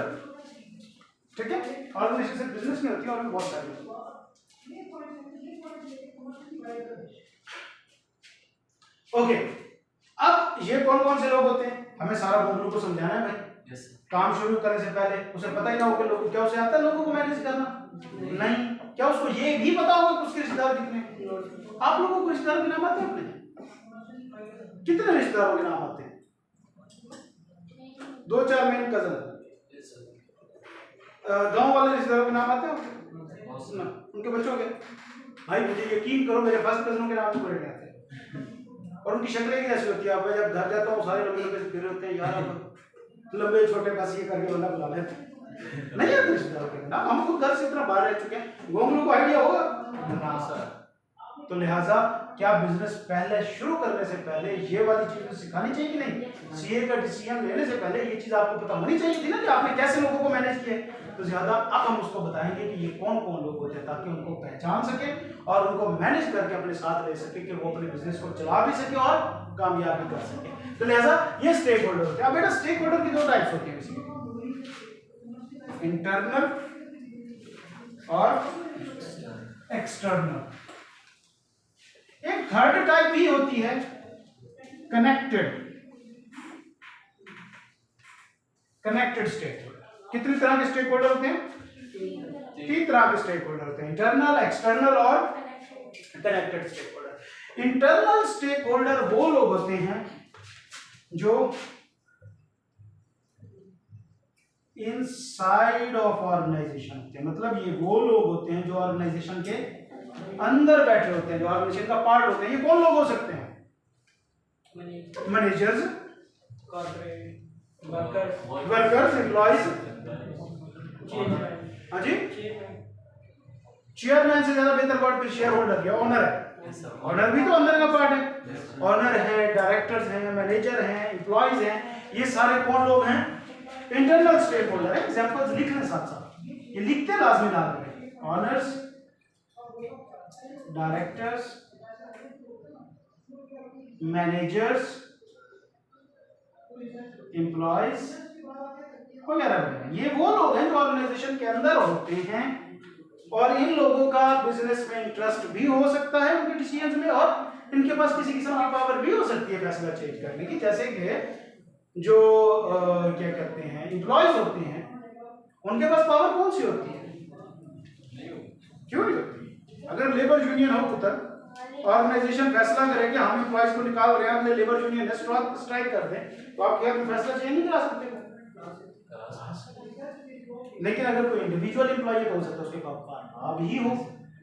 ठीक है। ऑर्गेनाइजेशन से बिजनेस में होती है और भी बहुत सारी। ओके, अब ये कौन कौन से लोग होते हैं, हमें सारा बोलू को समझाना है भाई। यस काम शुरू करने से पहले उसे पता ही ना हो कि लोगों क्या उसे आता है लोगों को मैनेज करना, नहीं। क्या उसको ये भी पता होगा कि उसके रिश्तेदार कितने हैं? आप लोगों को रिश्तेदारों के नाम आते हैं अपने? कितने रिश्तेदारों के नाम आते हैं? 2-4 मेन कजन, गांव वाले रिश्तेदारों के नाम आते हैं ना, उनके बच्चों के। भाई मुझे यकीन करो मेरे फर्स्ट कजनों के नाम पूरे नहीं आते, और उनकी शक्लें भी ऐसी होती है। मैं जब घर जाता हूँ सारे लंबे लंबे फिर होते हैं यार, आप लंबे छोटे पास ये करके बंदा बुला लेते हैं, नहीं आते रिश्तेदारों के नाम। हम खुद घर से इतना बाहर रह चुके हैं, गोंगलू को आइडिया होगा ना सर। तो लिहाजा क्या बिजनेस पहले शुरू करने से पहले ये वाली चीज सिखानी चाहिए कि नहीं? सीए का डिसीजन लेने से पहले ये चीज आपको पता होनी चाहिए थी ना कि आपने कैसे लोगों को मैनेज किया। तो ज्यादा अब हम उसको बताएंगे कि ये कौन कौन लोग होते हैं, ताकि उनको पहचान सके और उनको मैनेज करके अपने साथ ले सके कि वो अपने बिजनेस को चला भी सके और कामयाब भी कर सके। तो लिहाजा ये स्टेक होल्डर होते हैं। अब बेटा स्टेक होल्डर की 2 टाइप्स होती है, इंटरनल और एक्सटर्नल। एक थर्ड टाइप भी होती है कनेक्टेड स्टेक होल्डर। कितनी तरह के स्टेक होल्डर होते हैं? 3 तरह के स्टेक होल्डर होते हैं, इंटरनल, एक्सटर्नल और connected stakeholder. Internal stakeholder वो लोग होते हैं जो इनसाइड ऑफ ऑर्गेनाइजेशन होते हैं, मतलब ये वो लोग होते हैं जो ऑर्गेनाइजेशन के अंदर बैठे होते हैं, जो ऑर्गेनाइजेशन का पार्ट होते हैं। ये कौन लोग हो सकते हैं? मैनेजर्स, वर्कर्स, एम्प्लॉइज, हाँ जी, चेयरमैन से ज्यादा बेहतर वर्ड फिर शेयर होल्डर या ओनर है। ओनर भी तो अंदर का पार्ट है। ओनर है, डायरेक्टर्स हैं, मैनेजर हैं, एम्प्लॉइज हैं, ये सारे कौन लोग हैं? इंटरनल स्टेक होल्डर है। एग्जांपल्स लिख लें साथ साथ, ये लिखते लाजमी ना करें। ओनर्स, डायरेक्टर्स, मैनेजर्स, एम्प्लॉइज वगैरह, ये वो लोग हैं जो ऑर्गेनाइजेशन के अंदर होते हैं और इन लोगों का बिजनेस में इंटरेस्ट भी हो सकता है उनके डिसीजंस में, और इनके पास किसी किस्म की पावर भी हो सकती है फैसला चेंज करने की। जैसे कि जो क्या कहते हैं एम्प्लॉइज होते हैं, उनके पास पावर कौन सी होती है? क्यों नहीं होती? अगर लेबर यूनियन हो उधर, ऑर्गेनाइजेशन फैसला करे कि हम एम्प्लॉइज को निकाल रहे हैं, हमने लेबर यूनियन ने स्ट्राइक कर दें, तो आप क्या फैसला चेंज नहीं करा सकते? लेकिन अगर कोई इंडिविजुअल एम्प्लॉय हो सकता है, उसके पास भी हो,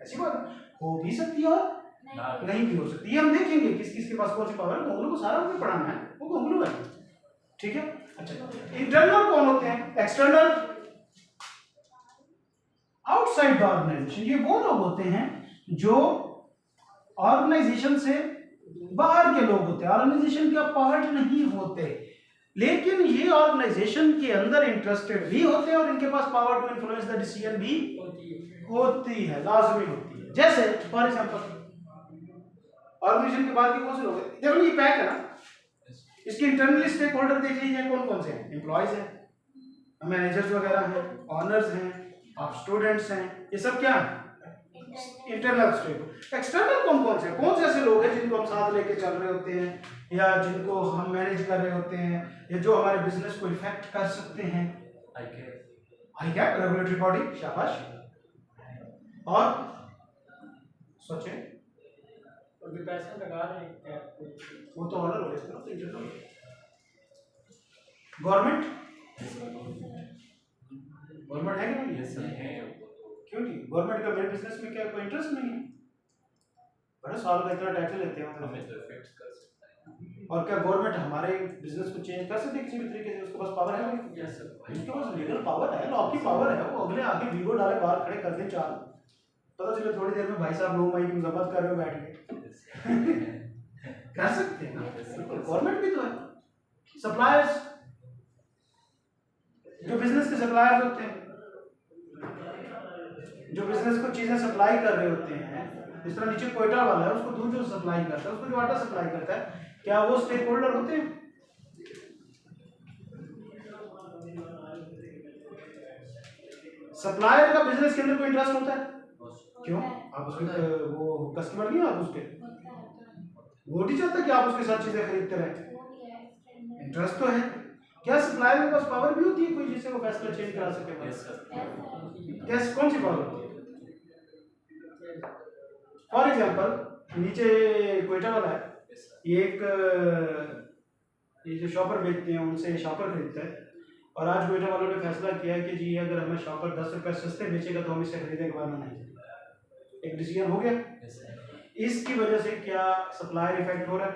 ऐसी बात हो भी सकती है और नहीं भी हो सकती है। हम देखेंगे किस किस के पास कौन सी पावर है। गोंगलू को सारा हमें पढ़ाना है, वो गोंगलू है, ठीक है। अच्छा, इंटरनल कौन होते हैं? External, outside the organisation. ये वो लोग होते हैं जो ऑर्गेनाइजेशन से बाहर के लोग होते हैं, ऑर्गेनाइजेशन का पार्ट नहीं होते, लेकिन ये ऑर्गेनाइजेशन के अंदर इंटरेस्टेड भी होते हैं और इनके पास power to influence the decision भी होती है, लाजमी होती है। जैसे फॉर एग्जांपल ऑर्गेनाइजेशन के बाहर के कौन से लोग हैं? देखो ये पैक है ना, इसके इंटरनल स्टेक होल्डर देख लीजिए कौन कौन से हैं। एम्प्लॉइज हैं, मैनेजर्स वगैरह हैं, ऑनर्स हैं, आप स्टूडेंट्स हैं, ये सब क्या है? Internal stake. एक्सटर्नल कौन कौन से? कौन से ऐसे लोग हैं जिनको हम साथ लेके चल रहे होते हैं या जिनको हम मैनेज कर रहे होते हैं या जो हमारे बिजनेस को इफेक्ट कर सकते हैं? आई कैप, रेगुलेटरी बॉडी, शाबाश। और सोचे अभी पैसा लगा रहे हैं, वो तो ऑनर हो गया, तो इंटरनल। गवर्नमेंट, गवर्नमेंट है कि नहीं? यस सर है। क्यों नहीं? गवर्नमेंट का मेरे बिजनेस में क्या कोई इंटरेस्ट नहीं है? बड़े साल का इतना टैक्स लेते हैं, हमें तो इफेक्ट कर सकता है। और क्या गवर्नमेंट हमारे बिजनेस को चेंज कर सकती है किसी भी तरीके से? उसके पास पावर है? यस सर, इसके पास लीगल पावर है, लॉ की पावर है। वो अगले आगे वीगो डाले, बाहर खड़े कर दे चाल, पता चले थोड़ी देर में भाई साहब नो माई की जब्त कर रहे हो बैठ के कर सकते हैं ना, गवर्नमेंट भी तो है। सप्लायर्स, जो बिजनेस के सप्लायर्स होते हैं, जो बिजनेस को चीजें सप्लाई कर रहे होते हैं, इस तरह नीचे कोयटा वाला है, उसको दूध जो सप्लाई करता है, उसको जो आटा सप्लाई करता है, क्या वो स्टेक होल्डर होते हैं? सप्लायर का बिजनेस के अंदर कोई इंटरेस्ट होता है? बहुत क्यों? आप उसके वो कस्टमर नहीं हो आप उसके, होता है वो नहीं चाहता कि आप उसके साथ चीजें खरीदते रहें। वो भी है एक्सटेंडेड इंटरेस्ट तो है। क्या सप्लायर के पास पावर भी होती है कोई जिससे वो फैसला चेंज करा सके? यस सर कैसे, कौन सी पावर होती है? फॉर एग्जांपल नीचे कोयटा वाला है, यस सर ये एक ये जो शॉपर बेचते हैं उनसे शॉपर खरीदता है, और आज कोयटा वालों ने फैसला किया है कि जी अगर हमें शॉपर 10 रुपये सस्ते बेचेगा तो हम इसे खरीदेंगे, वरना नहीं। एक डिसीजन हो गया। यस सर इसकी वजह से क्या सप्लायर इफेक्ट हो रहा है?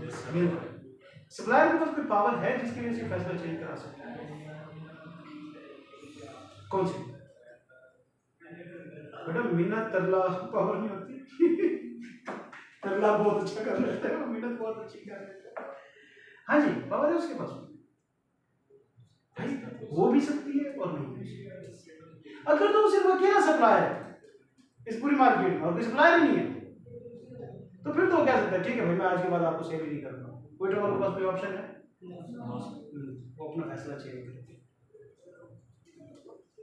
यस सर बिल्कुल। सप्लायर के पास कोई पावर है जिसकी वजह से फैसला चेंज करा सकता है? कौन सी? बेटा मिन्नत तरला पावर नहीं होती। तरला बहुत अच्छा कर लेता है, मिन्नत बहुत अच्छी कर लेता है। हाँ जी, पावर है उसके पास भाई, हो भी सकती है और नहीं भी सकती है। अगर तो सिर्फ अकेला सप्लायर है इस पूरी मार्केट में और कोई सप्लायर ही नहीं है, तो फिर तो क्या सकता है, ठीक है भाई मैं आज के बाद आपको सेल ही नहीं करूंगा। कोई तो वालों के पास कोई ऑप्शन है? वो अपना फैसला चेंज करते हैं।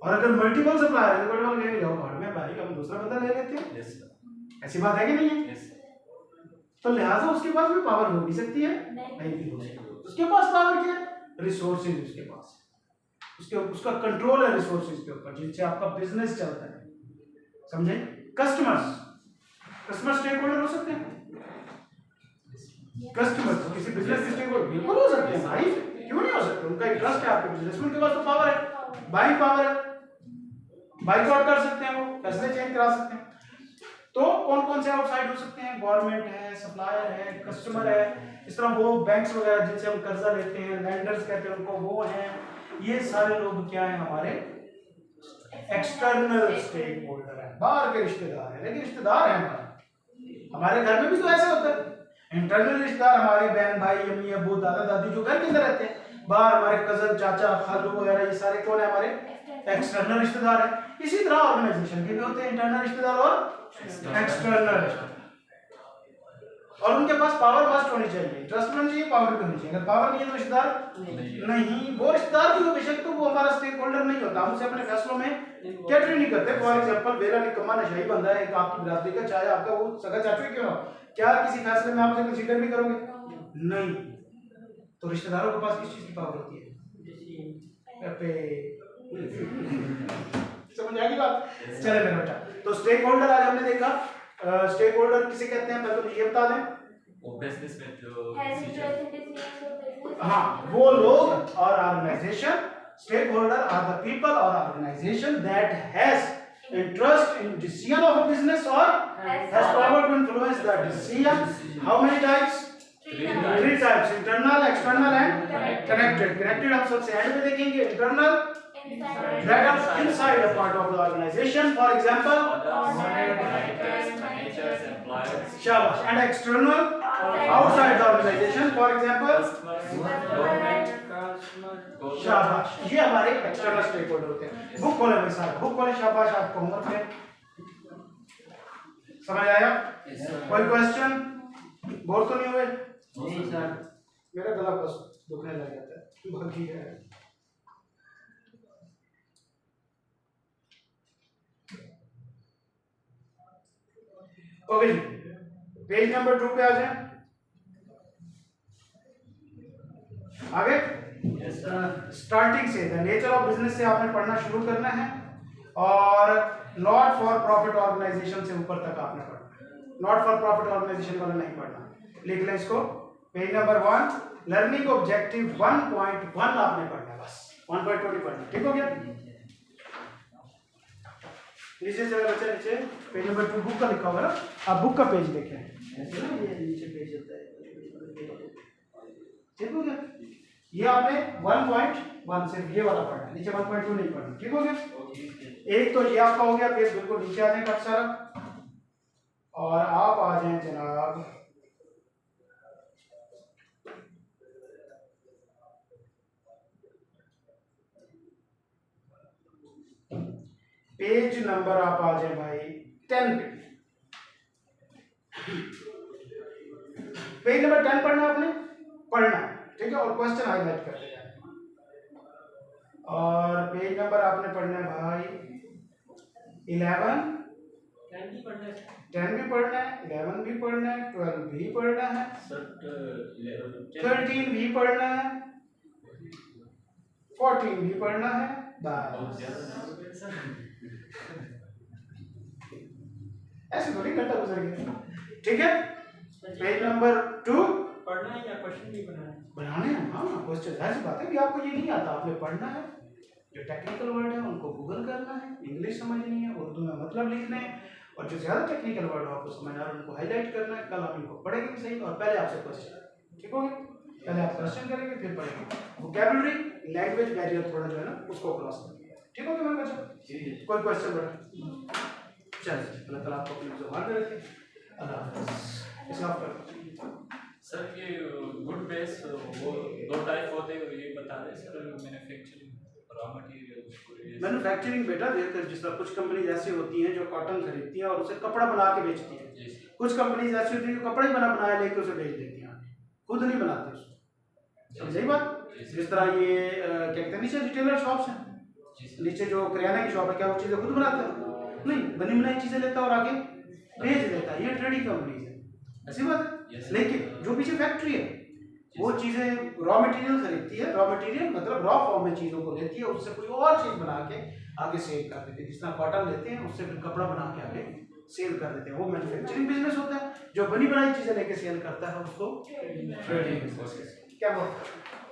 और अगर मल्टीपल सप्लायर है तो कोई वाले कहेंगे जाओ भाड़ में भाई, हम दूसरा बंदा ले लेते हैं। यस सर ऐसी बात है कि नहीं है? यस सर तो लिहाजा उसके पास भी पावर हो भी सकती है, नहीं भी हो सकती है। उसके पास पावर क्या है? रिसोर्सेज उसके पास है, उसके उसका कंट्रोल है रिसोर्सेज के ऊपर जिनसे आपका बिजनेस चलता है। समझे? कस्टमर्स, कस्टमर स्टेक होल्डर हो सकते हैं। कस्टमर किसी बिजनेस के स्टेक होल्डर बिल्कुल हो सकते हैं भाई, क्यों नहीं हो सकते? उनका इंटरेस्ट है आपके बिजनेस में, उनके पास तो पावर है, बाइंग पावर है, बाइकआउट कर सकते हैं, वो फैसले चेंज करा सकते हैं। तो कौन कौन से आउटसाइड हो सकते हैं? गवर्नमेंट है, सप्लायर है, कस्टमर है, इस तरह वो बैंक्स वगैरह जिनसे हम कर्जा लेते हैं, लेंडर्स कहते हैं उनको, वो हैं। ये सारे लोग क्या है? हमारे एक्सटर्नल स्टेक होल्डर है, बाहर के रिश्तेदार है, लेकिन रिश्तेदार है हमारे घर में भी तो ऐसे होता है। इंटरनल रिश्तेदार हमारे बहन भाई, अम्मी अब्बू, दादा दादी जो घर के अंदर रहते हैं। बाहर हमारे कजन चाचा खालू वगैरह, ये सारे कौन है? हमारे एक्सटर्नल रिश्तेदार है। इसी तरह ऑर्गेनाइजेशन के भी होते हैं इंटरनल रिश्तेदार और एक्सटर्नल रिश्तेदार, और उनके पास पावर मस्ट होनी चाहिए, ट्रस्ट होनी चाहिए, पावर भी होनी चाहिए। अगर पावर नहीं है तो रिश्तेदार नहीं, वो रिश्तेदार भी हो बेशक तो वो हमारा स्टेक होल्डर नहीं होता, हम उसे अपने फैसलों में कैटर नहीं करते। फॉर एग्जांपल वेला निकम्मा नशाई बंदा है एक आपकी बिरादरी का, चाहे आपका वो सगा चाचू ही क्यों हो, क्या किसी फैसले में आप उसे कंसीडर भी करोगे? नहीं। तो रिश्तेदारों के पास किस चीज की पावर होती है? समझ आ गई बात? चले मेरे बेटा, तो स्टेक होल्डर आज हमने देखा। स्टेक होल्डर किसे कहते हैं पहले तो ये बता दें। वो बिजनेस में जो has decision- interest in business. हाँ, वो लोग और organization, stakeholder are the people और organization that has interest in decision of a business और has power to influence the decision. How many types? Three types: internal, external and connected. Connected हम सबसे end में देखेंगे। Internal that are inside a part of the organization, for example managers, employers, shabash. And external outside the organization, for example government, शाबाश। ये हमारे एक्सटर्नल स्टेक होल्डर होते हैं। बुक खोले भाई साहब, बुक खोले। शाबाश, आपको होमवर्क है, समझ आया? कोई क्वेश्चन? बोर तो नहीं हुए? नहीं सर। मेरा गला बस दुखने लग जाता है, बाकी है। ओके जी, पेज नंबर 2 पे आ जाए। आगे स्टार्टिंग से द नेचर ऑफ बिजनेस से आपने पढ़ना शुरू करना है, और नॉट फॉर प्रॉफिट ऑर्गेनाइजेशन से ऊपर तक आपने पढ़ना है। नॉट फॉर प्रॉफिट ऑर्गेनाइजेशन वाला नहीं पढ़ना, लिख लें इसको। पेज नंबर 1, लर्निंग ऑब्जेक्टिव 1.1 आपने पढ़ना है, बस 1.2 नहीं पढ़ना। ठीक हो गया? नीचे चले बच्चे, नीचे पेज नंबर 2 बुक का लिखा होगा ना, आप बुक का पेज देखें, ऐसे ना ये नीचे पेज होता है। ठीक हो गया? ये आपने 1.1 सिर्फ ये वाला पढ़ना है, नीचे 1.2 नहीं पढ़ना। ठीक हो गया? एक तो ये आपका हो गया, फिर बिल्कुल नीचे आ जाए काफी सारा, और आप आ जाए जनाब पेज नंबर, आप आ जाए भाई 10 पे। पेज नंबर 10 पढ़ना आपने, पढ़ना, ठीक है? और क्वेश्चन हाईलाइट करते जाए। और पेज नंबर आपने पढ़ना है भाई 11, 10 भी पढ़ना है 10 भी पढ़ना है, 11 भी पढ़ना है, 12 भी पढ़ना है, सर 13 भी पढ़ना है, 14 भी पढ़ना है, बहुत बस ज़्यादा ऐसे थोड़ी घंटा गुजर गया। ठीक है, पेज नंबर 2 पढ़ना है या क्वेश्चन भी बनाना है? बनाने हैं। हाँ क्वेश्चन, ऐसी बात है कि आपको ये नहीं आता, आपने पढ़ना है, जो टेक्निकल वर्ड है उनको गूगल करना है, इंग्लिश समझनी है, उर्दू में मतलब लिखना है, और जो ज़्यादा टेक्निकल वर्ड हो आपको समझ आ रहा है उनको हाईलाइट करना है। कल हम इनको पढ़ेंगे भी सही, और पहले आपसे क्वेश्चन, ठीक हो गया? पहले आप क्वेश्चन करेंगे फिर पढ़ेंगे। वोकैबुलरी लैंग्वेज बैरियर थोड़ा जो है ना उसको क्रॉस करेंगे, ठीक हो गया मेरे बच्चों? कोई क्वेश्चन बड़ा? चलिए, अल्लाह ताला आपको अपनी ज़ुबान में रखे। अल्लाह हाफ़िज़। इस्लाम कर सर ये गुड बेस वो 2 टाइप होते हैं, ये बता दें sir. Manufacturing raw material manufacturing बेटा देखकर, जिस तरह कुछ कंपनीज ऐसी होती हैं जो कॉटन खरीदती हैं और उसे कपड़ा बना के बेचती हैं, जी सर। कुछ कंपनीज ऐसी होती हैं जो कपड़ा ही बनाया लेके उसे बेच देती हैं, खुद नहीं बनाती उसको। समझ बात? जिस तरह ये क्या कहते हैं, नीचे रिटेलर शॉप्स हैं, जी सर। नीचे जो किराना की शॉप है, क्या वो चीज़ें खुद बनाते हैं? नहीं, बनी बनाई चीज़ें लेता है और आगे बेच देता है, ये ट्रेडिंग कंपनीज है, ऐसी बात है। Yes, लेकिन जो पीछे फैक्ट्री है वो चीज़ें रॉ मटेरियल खरीदती है, रॉ मटेरियल मतलब रॉ फॉर्म में चीज़ों को लेती है, उससे कोई और चीज़ बना के आगे सेल कर देती है। जिस तरह कॉटन लेते हैं उससे फिर कपड़ा बना के आगे सेल कर देते हैं, वो मैन्युफैक्चरिंग बिजनेस होता है। जो बनी बनाई चीज़ें लेके सेल करता है उसको ट्रेडिंग बिजनेस। क्या बोलते हैं?